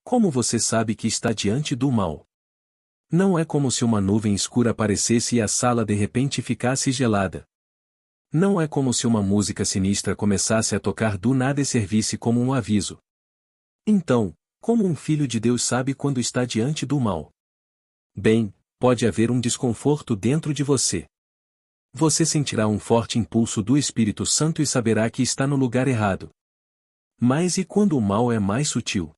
Como você sabe que está diante do mal? Não é como se uma nuvem escura aparecesse e a sala de repente ficasse gelada. Não é como se uma música sinistra começasse a tocar do nada e servisse como um aviso. Então, como um filho de Deus sabe quando está diante do mal? Bem, pode haver um desconforto dentro de você. Você sentirá um forte impulso do Espírito Santo e saberá que está no lugar errado. Mas e quando o mal é mais sutil?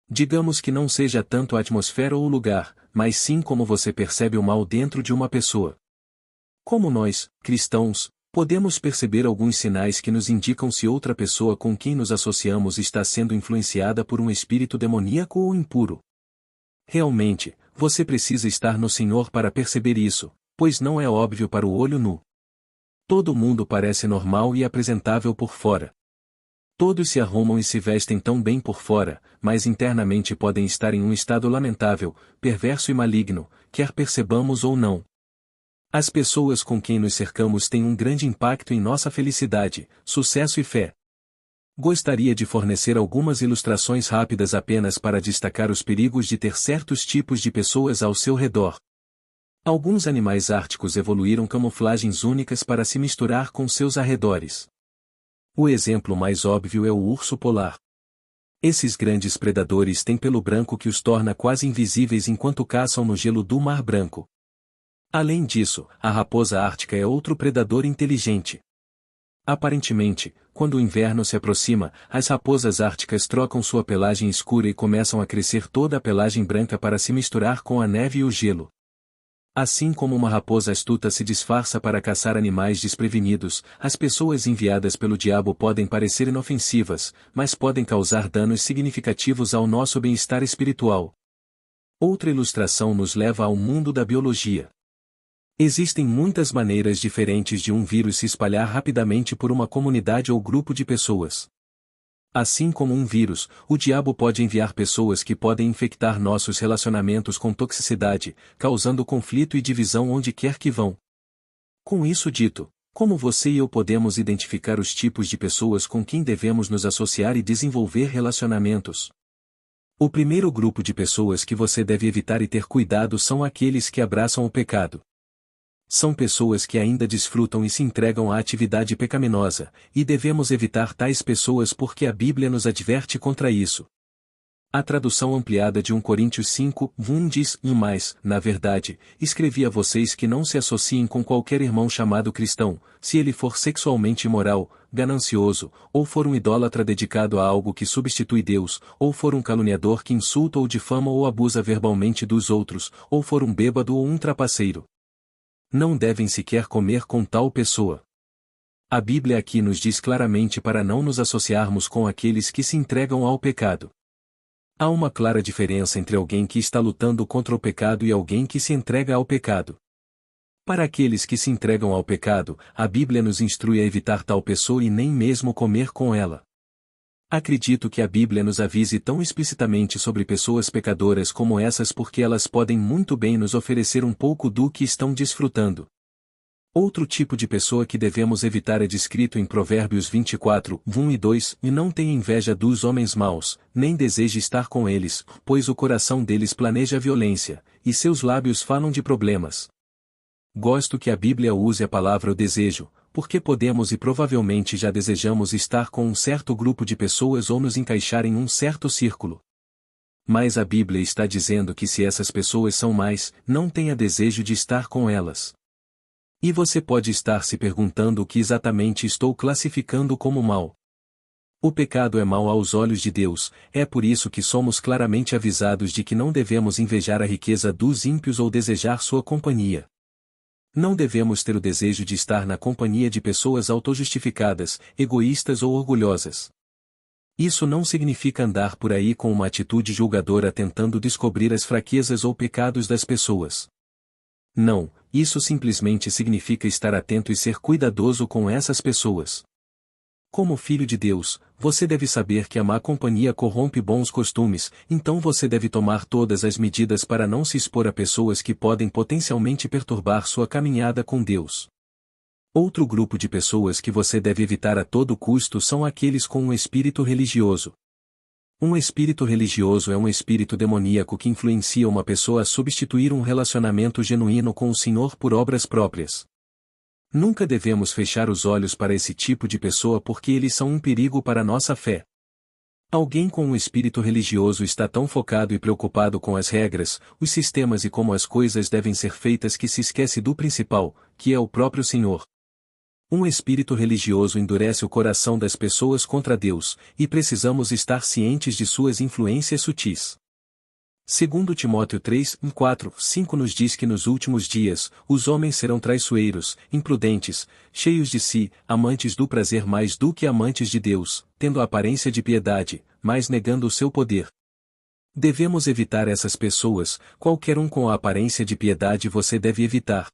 Digamos que não seja tanto a atmosfera ou o lugar, mas sim como você percebe o mal dentro de uma pessoa. Como nós, cristãos, podemos perceber alguns sinais que nos indicam se outra pessoa com quem nos associamos está sendo influenciada por um espírito demoníaco ou impuro. Realmente, você precisa estar no Senhor para perceber isso, pois não é óbvio para o olho nu. Todo mundo parece normal e apresentável por fora. Todos se arrumam e se vestem tão bem por fora, mas internamente podem estar em um estado lamentável, perverso e maligno, quer percebamos ou não. As pessoas com quem nos cercamos têm um grande impacto em nossa felicidade, sucesso e fé. Gostaria de fornecer algumas ilustrações rápidas apenas para destacar os perigos de ter certos tipos de pessoas ao seu redor. Alguns animais árticos evoluíram camuflagens únicas para se misturar com seus arredores. O exemplo mais óbvio é o urso polar. Esses grandes predadores têm pelo branco que os torna quase invisíveis enquanto caçam no gelo do Mar Branco. Além disso, a raposa ártica é outro predador inteligente. Aparentemente, quando o inverno se aproxima, as raposas árticas trocam sua pelagem escura e começam a crescer toda a pelagem branca para se misturar com a neve e o gelo. Assim como uma raposa astuta se disfarça para caçar animais desprevenidos, as pessoas enviadas pelo diabo podem parecer inofensivas, mas podem causar danos significativos ao nosso bem-estar espiritual. Outra ilustração nos leva ao mundo da biologia. Existem muitas maneiras diferentes de um vírus se espalhar rapidamente por uma comunidade ou grupo de pessoas. Assim como um vírus, o diabo pode enviar pessoas que podem infectar nossos relacionamentos com toxicidade, causando conflito e divisão onde quer que vão. Com isso dito, como você e eu podemos identificar os tipos de pessoas com quem devemos nos associar e desenvolver relacionamentos? O primeiro grupo de pessoas que você deve evitar e ter cuidado são aqueles que abraçam o pecado. São pessoas que ainda desfrutam e se entregam à atividade pecaminosa, e devemos evitar tais pessoas porque a Bíblia nos adverte contra isso. A tradução ampliada de 1 Coríntios 5:1 diz: Mas, na verdade, escrevi a vocês que não se associem com qualquer irmão chamado cristão, se ele for sexualmente imoral, ganancioso, ou for um idólatra dedicado a algo que substitui Deus, ou for um caluniador que insulta ou difama ou abusa verbalmente dos outros, ou for um bêbado ou um trapaceiro. Não devem sequer comer com tal pessoa. A Bíblia aqui nos diz claramente para não nos associarmos com aqueles que se entregam ao pecado. Há uma clara diferença entre alguém que está lutando contra o pecado e alguém que se entrega ao pecado. Para aqueles que se entregam ao pecado, a Bíblia nos instrui a evitar tal pessoa e nem mesmo comer com ela. Acredito que a Bíblia nos avise tão explicitamente sobre pessoas pecadoras como essas porque elas podem muito bem nos oferecer um pouco do que estão desfrutando. Outro tipo de pessoa que devemos evitar é descrito em Provérbios 24:1 e 2, e não tenha inveja dos homens maus, nem deseje estar com eles, pois o coração deles planeja violência, e seus lábios falam de problemas. Gosto que a Bíblia use a palavra o desejo, porque podemos e provavelmente já desejamos estar com um certo grupo de pessoas ou nos encaixar em um certo círculo. Mas a Bíblia está dizendo que se essas pessoas são más, não tenha desejo de estar com elas. E você pode estar se perguntando o que exatamente estou classificando como mal. O pecado é mau aos olhos de Deus, é por isso que somos claramente avisados de que não devemos invejar a riqueza dos ímpios ou desejar sua companhia. Não devemos ter o desejo de estar na companhia de pessoas autojustificadas, egoístas ou orgulhosas. Isso não significa andar por aí com uma atitude julgadora tentando descobrir as fraquezas ou pecados das pessoas. Não, isso simplesmente significa estar atento e ser cuidadoso com essas pessoas. Como filho de Deus, você deve saber que a má companhia corrompe bons costumes, então você deve tomar todas as medidas para não se expor a pessoas que podem potencialmente perturbar sua caminhada com Deus. Outro grupo de pessoas que você deve evitar a todo custo são aqueles com um espírito religioso. Um espírito religioso é um espírito demoníaco que influencia uma pessoa a substituir um relacionamento genuíno com o Senhor por obras próprias. Nunca devemos fechar os olhos para esse tipo de pessoa porque eles são um perigo para nossa fé. Alguém com um espírito religioso está tão focado e preocupado com as regras, os sistemas e como as coisas devem ser feitas que se esquece do principal, que é o próprio Senhor. Um espírito religioso endurece o coração das pessoas contra Deus, e precisamos estar cientes de suas influências sutis. Segundo Timóteo 3, 4, 5 nos diz que nos últimos dias, os homens serão traiçoeiros, imprudentes, cheios de si, amantes do prazer mais do que amantes de Deus, tendo a aparência de piedade, mas negando o seu poder. Devemos evitar essas pessoas, qualquer um com a aparência de piedade você deve evitar.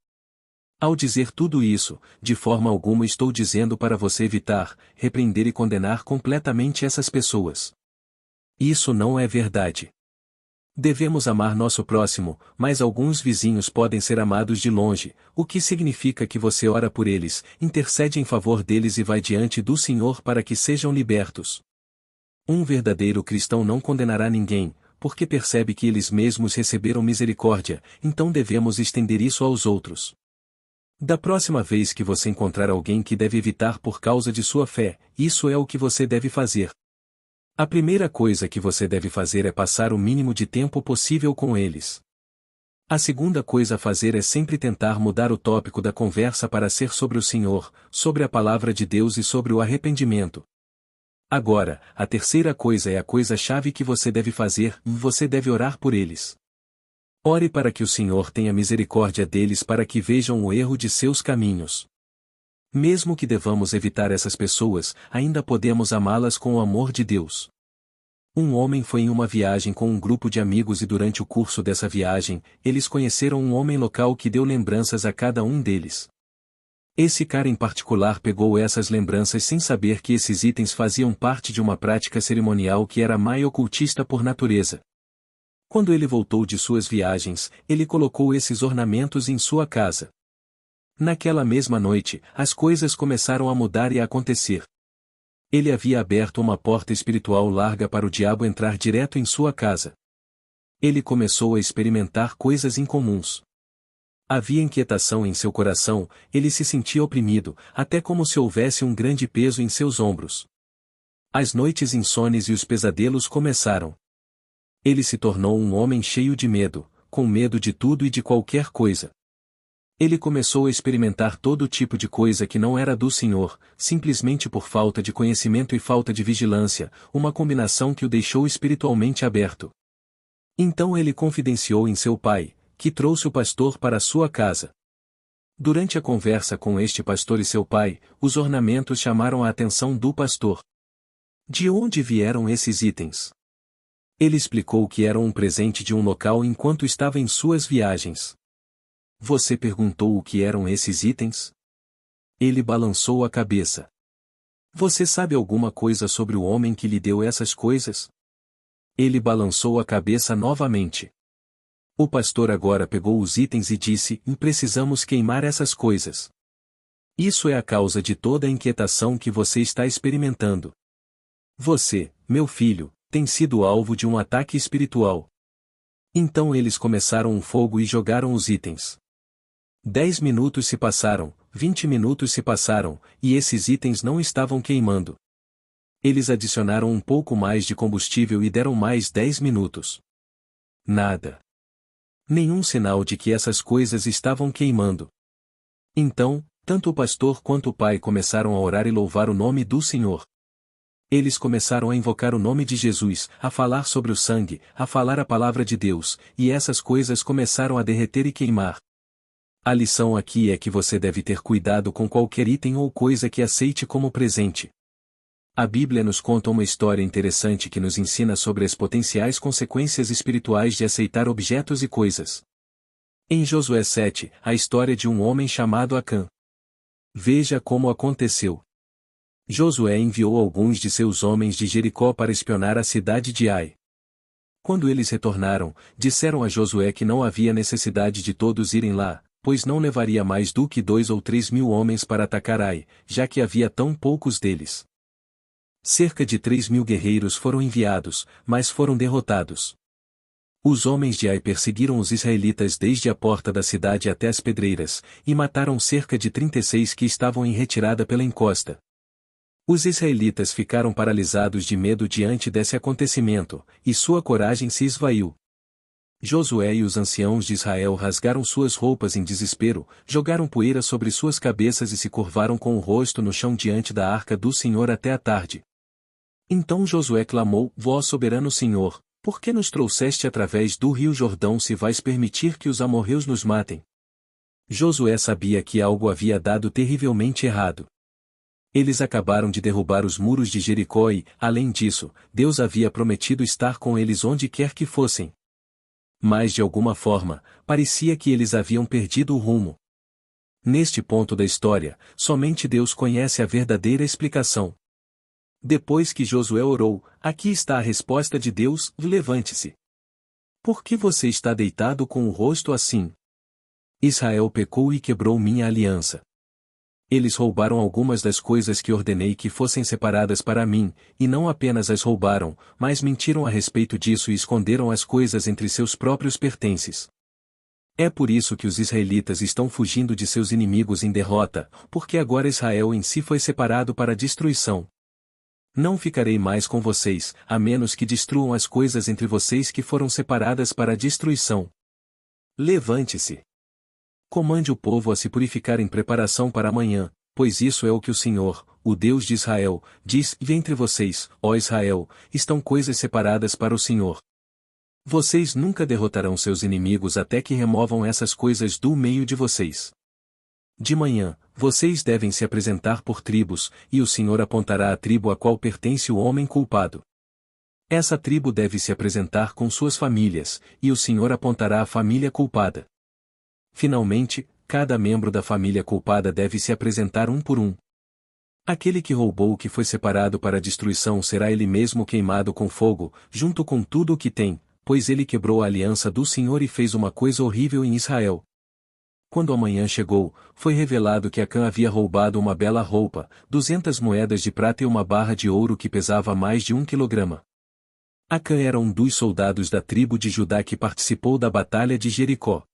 Ao dizer tudo isso, de forma alguma estou dizendo para você evitar, repreender e condenar completamente essas pessoas. Isso não é verdade. Devemos amar nosso próximo, mas alguns vizinhos podem ser amados de longe, o que significa que você ora por eles, intercede em favor deles e vai diante do Senhor para que sejam libertos. Um verdadeiro cristão não condenará ninguém, porque percebe que eles mesmos receberam misericórdia, então devemos estender isso aos outros. Da próxima vez que você encontrar alguém que deve evitar por causa de sua fé, isso é o que você deve fazer. A primeira coisa que você deve fazer é passar o mínimo de tempo possível com eles. A segunda coisa a fazer é sempre tentar mudar o tópico da conversa para ser sobre o Senhor, sobre a palavra de Deus e sobre o arrependimento. Agora, a terceira coisa é a coisa-chave que você deve fazer, você deve orar por eles. Ore para que o Senhor tenha misericórdia deles para que vejam o erro de seus caminhos. Mesmo que devamos evitar essas pessoas, ainda podemos amá-las com o amor de Deus. Um homem foi em uma viagem com um grupo de amigos e durante o curso dessa viagem, eles conheceram um homem local que deu lembranças a cada um deles. Esse cara em particular pegou essas lembranças sem saber que esses itens faziam parte de uma prática cerimonial que era maia-ocultista por natureza. Quando ele voltou de suas viagens, ele colocou esses ornamentos em sua casa. Naquela mesma noite, as coisas começaram a mudar e a acontecer. Ele havia aberto uma porta espiritual larga para o diabo entrar direto em sua casa. Ele começou a experimentar coisas incomuns. Havia inquietação em seu coração, ele se sentia oprimido, até como se houvesse um grande peso em seus ombros. As noites insones e os pesadelos começaram. Ele se tornou um homem cheio de medo, com medo de tudo e de qualquer coisa. Ele começou a experimentar todo tipo de coisa que não era do Senhor, simplesmente por falta de conhecimento e falta de vigilância, uma combinação que o deixou espiritualmente aberto. Então ele confidenciou em seu pai, que trouxe o pastor para sua casa. Durante a conversa com este pastor e seu pai, os ornamentos chamaram a atenção do pastor. De onde vieram esses itens? Ele explicou que eram um presente de um local enquanto estava em suas viagens. Você perguntou o que eram esses itens? Ele balançou a cabeça. Você sabe alguma coisa sobre o homem que lhe deu essas coisas? Ele balançou a cabeça novamente. O pastor agora pegou os itens e disse: precisamos queimar essas coisas. Isso é a causa de toda a inquietação que você está experimentando. Você, meu filho, tem sido alvo de um ataque espiritual. Então eles começaram um fogo e jogaram os itens. 10 minutos se passaram, 20 minutos se passaram, e esses itens não estavam queimando. Eles adicionaram um pouco mais de combustível e deram mais 10 minutos. Nada. Nenhum sinal de que essas coisas estavam queimando. Então, tanto o pastor quanto o pai começaram a orar e louvar o nome do Senhor. Eles começaram a invocar o nome de Jesus, a falar sobre o sangue, a falar a palavra de Deus, e essas coisas começaram a derreter e queimar. A lição aqui é que você deve ter cuidado com qualquer item ou coisa que aceite como presente. A Bíblia nos conta uma história interessante que nos ensina sobre as potenciais consequências espirituais de aceitar objetos e coisas. Em Josué 7, a história de um homem chamado Acã. Veja como aconteceu. Josué enviou alguns de seus homens de Jericó para espionar a cidade de Ai. Quando eles retornaram, disseram a Josué que não havia necessidade de todos irem lá, pois não levaria mais do que 2 ou 3 mil homens para atacar Ai, já que havia tão poucos deles. Cerca de 3.000 guerreiros foram enviados, mas foram derrotados. Os homens de Ai perseguiram os israelitas desde a porta da cidade até as pedreiras, e mataram cerca de 36 que estavam em retirada pela encosta. Os israelitas ficaram paralisados de medo diante desse acontecimento, e sua coragem se esvaiu. Josué e os anciãos de Israel rasgaram suas roupas em desespero, jogaram poeira sobre suas cabeças e se curvaram com o rosto no chão diante da arca do Senhor até a tarde. Então Josué clamou: Vós soberano Senhor, por que nos trouxeste através do rio Jordão se vais permitir que os amorreus nos matem? Josué sabia que algo havia dado terrivelmente errado. Eles acabaram de derrubar os muros de Jericó e, além disso, Deus havia prometido estar com eles onde quer que fossem. Mas de alguma forma, parecia que eles haviam perdido o rumo. Neste ponto da história, somente Deus conhece a verdadeira explicação. Depois que Josué orou, aqui está a resposta de Deus: levante-se. Por que você está deitado com o rosto assim? Israel pecou e quebrou minha aliança. Eles roubaram algumas das coisas que ordenei que fossem separadas para mim, e não apenas as roubaram, mas mentiram a respeito disso e esconderam as coisas entre seus próprios pertences. É por isso que os israelitas estão fugindo de seus inimigos em derrota, porque agora Israel em si foi separado para destruição. Não ficarei mais com vocês, a menos que destruam as coisas entre vocês que foram separadas para destruição. Levante-se. Comande o povo a se purificar em preparação para amanhã, pois isso é o que o Senhor, o Deus de Israel, diz: e entre vocês, ó Israel, estão coisas separadas para o Senhor. Vocês nunca derrotarão seus inimigos até que removam essas coisas do meio de vocês. De manhã, vocês devem se apresentar por tribos, e o Senhor apontará a tribo a qual pertence o homem culpado. Essa tribo deve se apresentar com suas famílias, e o Senhor apontará a família culpada. Finalmente, cada membro da família culpada deve se apresentar um por um. Aquele que roubou o que foi separado para a destruição será ele mesmo queimado com fogo, junto com tudo o que tem, pois ele quebrou a aliança do Senhor e fez uma coisa horrível em Israel. Quando a manhã chegou, foi revelado que Acã havia roubado uma bela roupa, 200 moedas de prata e uma barra de ouro que pesava mais de 1 quilograma. Acã era um dos soldados da tribo de Judá que participou da batalha de Jericó.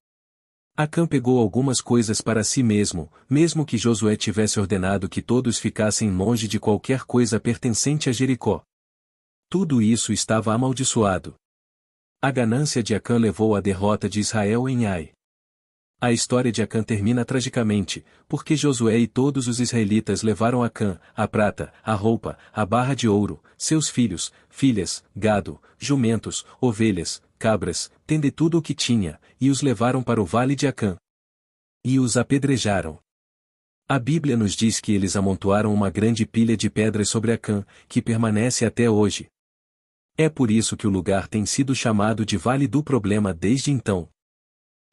Acã pegou algumas coisas para si mesmo, mesmo que Josué tivesse ordenado que todos ficassem longe de qualquer coisa pertencente a Jericó. Tudo isso estava amaldiçoado. A ganância de Acã levou à derrota de Israel em Ai. A história de Acã termina tragicamente, porque Josué e todos os israelitas levaram Acã, a prata, a roupa, a barra de ouro, seus filhos, filhas, gado, jumentos, ovelhas, cabras, tende tudo o que tinha, e os levaram para o vale de Acã. E os apedrejaram. A Bíblia nos diz que eles amontoaram uma grande pilha de pedras sobre Acã, que permanece até hoje. É por isso que o lugar tem sido chamado de Vale do Problema desde então.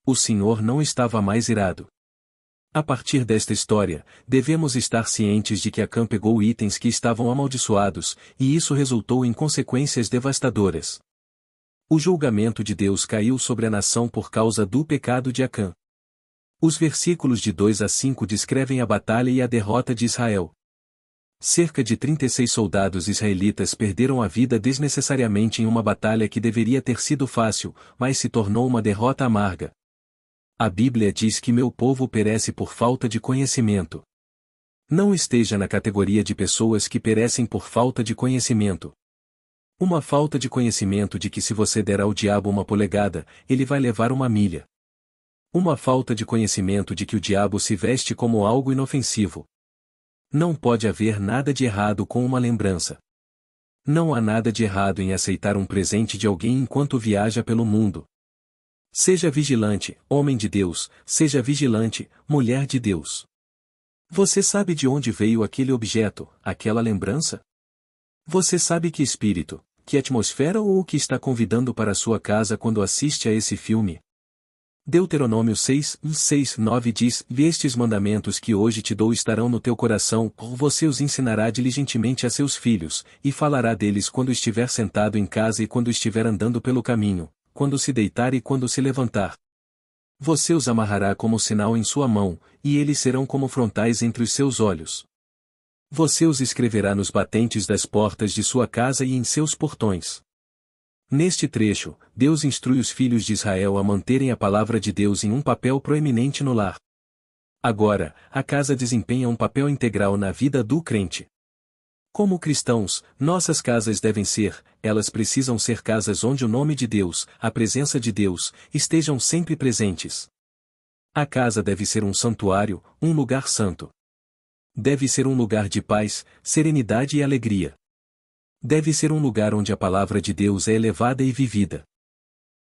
O Senhor não estava mais irado. A partir desta história, devemos estar cientes de que Acã pegou itens que estavam amaldiçoados, e isso resultou em consequências devastadoras. O julgamento de Deus caiu sobre a nação por causa do pecado de Acã. Os versículos de 2 a 5 descrevem a batalha e a derrota de Israel. Cerca de 36 soldados israelitas perderam a vida desnecessariamente em uma batalha que deveria ter sido fácil, mas se tornou uma derrota amarga. A Bíblia diz que meu povo perece por falta de conhecimento. Não esteja na categoria de pessoas que perecem por falta de conhecimento. Uma falta de conhecimento de que se você der ao diabo uma polegada, ele vai levar uma milha. Uma falta de conhecimento de que o diabo se veste como algo inofensivo. Não pode haver nada de errado com uma lembrança. Não há nada de errado em aceitar um presente de alguém enquanto viaja pelo mundo. Seja vigilante, homem de Deus, seja vigilante, mulher de Deus. Você sabe de onde veio aquele objeto, aquela lembrança? Você sabe que espírito, que atmosfera ou o que está convidando para sua casa quando assiste a esse filme? Deuteronômio 6:9 diz: E estes mandamentos que hoje te dou estarão no teu coração, você os ensinará diligentemente a seus filhos, e falará deles quando estiver sentado em casa e quando estiver andando pelo caminho, quando se deitar e quando se levantar. Você os amarrará como sinal em sua mão, e eles serão como frontais entre os seus olhos. Você os escreverá nos batentes das portas de sua casa e em seus portões. Neste trecho, Deus instrui os filhos de Israel a manterem a palavra de Deus em um papel proeminente no lar. Agora, a casa desempenha um papel integral na vida do crente. Como cristãos, nossas casas devem ser, elas precisam ser casas onde o nome de Deus, a presença de Deus, estejam sempre presentes. A casa deve ser um santuário, um lugar santo. Deve ser um lugar de paz, serenidade e alegria. Deve ser um lugar onde a palavra de Deus é elevada e vivida.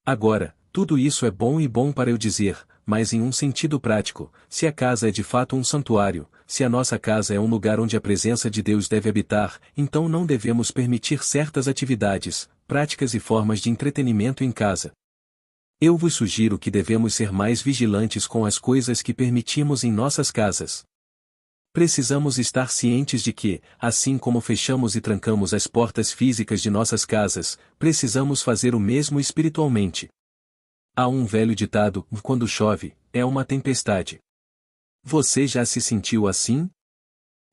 Agora, tudo isso é bom e bom para eu dizer, mas em um sentido prático, se a casa é de fato um santuário, se a nossa casa é um lugar onde a presença de Deus deve habitar, então não devemos permitir certas atividades, práticas e formas de entretenimento em casa. Eu vos sugiro que devemos ser mais vigilantes com as coisas que permitimos em nossas casas. Precisamos estar cientes de que, assim como fechamos e trancamos as portas físicas de nossas casas, precisamos fazer o mesmo espiritualmente. Há um velho ditado: quando chove, é uma tempestade. Você já se sentiu assim?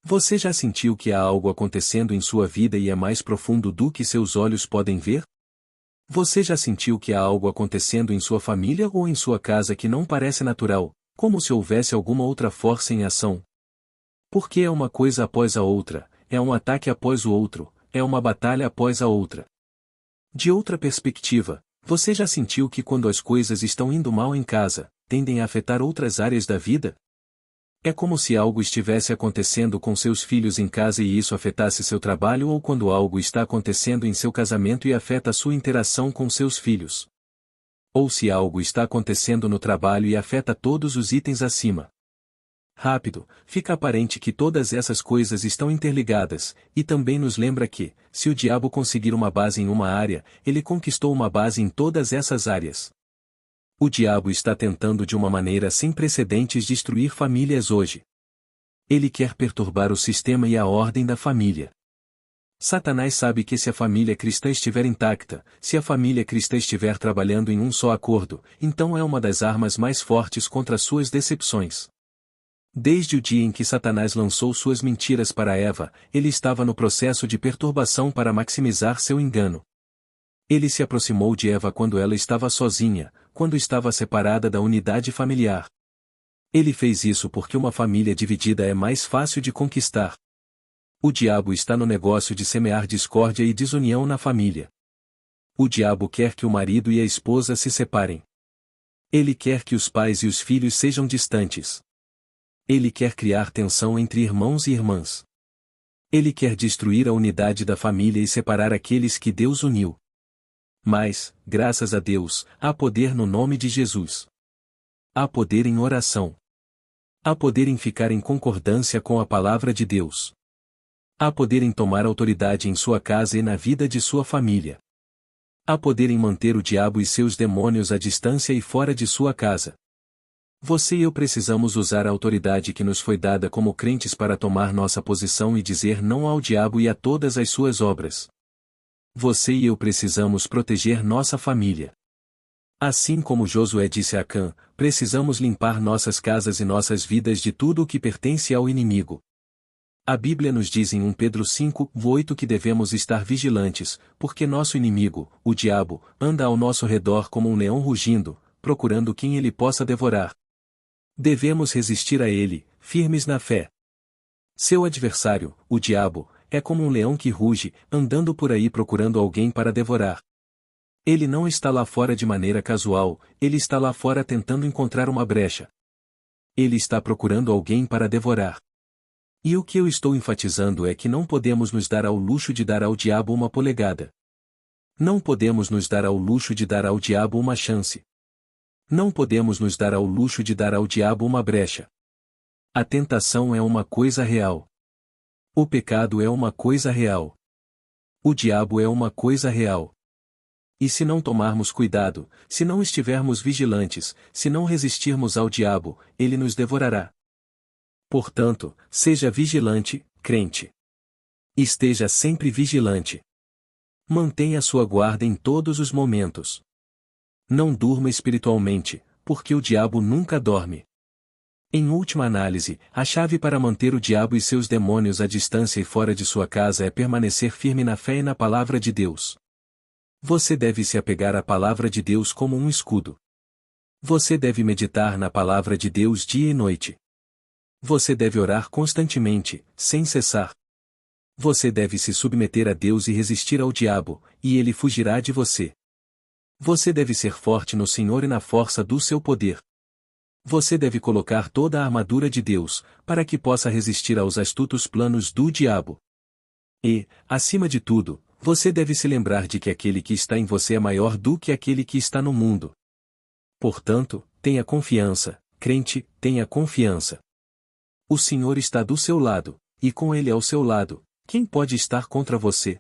Você já sentiu que há algo acontecendo em sua vida e é mais profundo do que seus olhos podem ver? Você já sentiu que há algo acontecendo em sua família ou em sua casa que não parece natural, como se houvesse alguma outra força em ação? Porque é uma coisa após a outra, é um ataque após o outro, é uma batalha após a outra. De outra perspectiva, você já sentiu que quando as coisas estão indo mal em casa, tendem a afetar outras áreas da vida? É como se algo estivesse acontecendo com seus filhos em casa e isso afetasse seu trabalho ou quando algo está acontecendo em seu casamento e afeta sua interação com seus filhos. Ou se algo está acontecendo no trabalho e afeta todos os itens acima. Rápido, fica aparente que todas essas coisas estão interligadas, e também nos lembra que, se o diabo conseguir uma base em uma área, ele conquistou uma base em todas essas áreas. O diabo está tentando de uma maneira sem precedentes destruir famílias hoje. Ele quer perturbar o sistema e a ordem da família. Satanás sabe que se a família cristã estiver intacta, se a família cristã estiver trabalhando em um só acordo, então é uma das armas mais fortes contra suas decepções. Desde o dia em que Satanás lançou suas mentiras para Eva, ele estava no processo de perturbação para maximizar seu engano. Ele se aproximou de Eva quando ela estava sozinha, quando estava separada da unidade familiar. Ele fez isso porque uma família dividida é mais fácil de conquistar. O diabo está no negócio de semear discórdia e desunião na família. O diabo quer que o marido e a esposa se separem. Ele quer que os pais e os filhos sejam distantes. Ele quer criar tensão entre irmãos e irmãs. Ele quer destruir a unidade da família e separar aqueles que Deus uniu. Mas, graças a Deus, há poder no nome de Jesus. Há poder em oração. Há poder em ficar em concordância com a palavra de Deus. Há poder em tomar autoridade em sua casa e na vida de sua família. Há poder em manter o diabo e seus demônios à distância e fora de sua casa. Você e eu precisamos usar a autoridade que nos foi dada como crentes para tomar nossa posição e dizer não ao diabo e a todas as suas obras. Você e eu precisamos proteger nossa família. Assim como Josué disse a Acã, precisamos limpar nossas casas e nossas vidas de tudo o que pertence ao inimigo. A Bíblia nos diz em 1 Pedro 5:8 que devemos estar vigilantes, porque nosso inimigo, o diabo, anda ao nosso redor como um leão rugindo, procurando quem ele possa devorar. Devemos resistir a ele, firmes na fé. Seu adversário, o diabo, é como um leão que ruge, andando por aí procurando alguém para devorar. Ele não está lá fora de maneira casual, ele está lá fora tentando encontrar uma brecha. Ele está procurando alguém para devorar. E o que eu estou enfatizando é que não podemos nos dar ao luxo de dar ao diabo uma polegada. Não podemos nos dar ao luxo de dar ao diabo uma chance. Não podemos nos dar ao luxo de dar ao diabo uma brecha. A tentação é uma coisa real. O pecado é uma coisa real. O diabo é uma coisa real. E se não tomarmos cuidado, se não estivermos vigilantes, se não resistirmos ao diabo, ele nos devorará. Portanto, seja vigilante, crente. Esteja sempre vigilante. Mantenha sua guarda em todos os momentos. Não durma espiritualmente, porque o diabo nunca dorme. Em última análise, a chave para manter o diabo e seus demônios à distância e fora de sua casa é permanecer firme na fé e na palavra de Deus. Você deve se apegar à palavra de Deus como um escudo. Você deve meditar na palavra de Deus dia e noite. Você deve orar constantemente, sem cessar. Você deve se submeter a Deus e resistir ao diabo, e ele fugirá de você. Você deve ser forte no Senhor e na força do seu poder. Você deve colocar toda a armadura de Deus, para que possa resistir aos astutos planos do diabo. E, acima de tudo, você deve se lembrar de que aquele que está em você é maior do que aquele que está no mundo. Portanto, tenha confiança, crente, tenha confiança. O Senhor está do seu lado, e com Ele ao seu lado, quem pode estar contra você?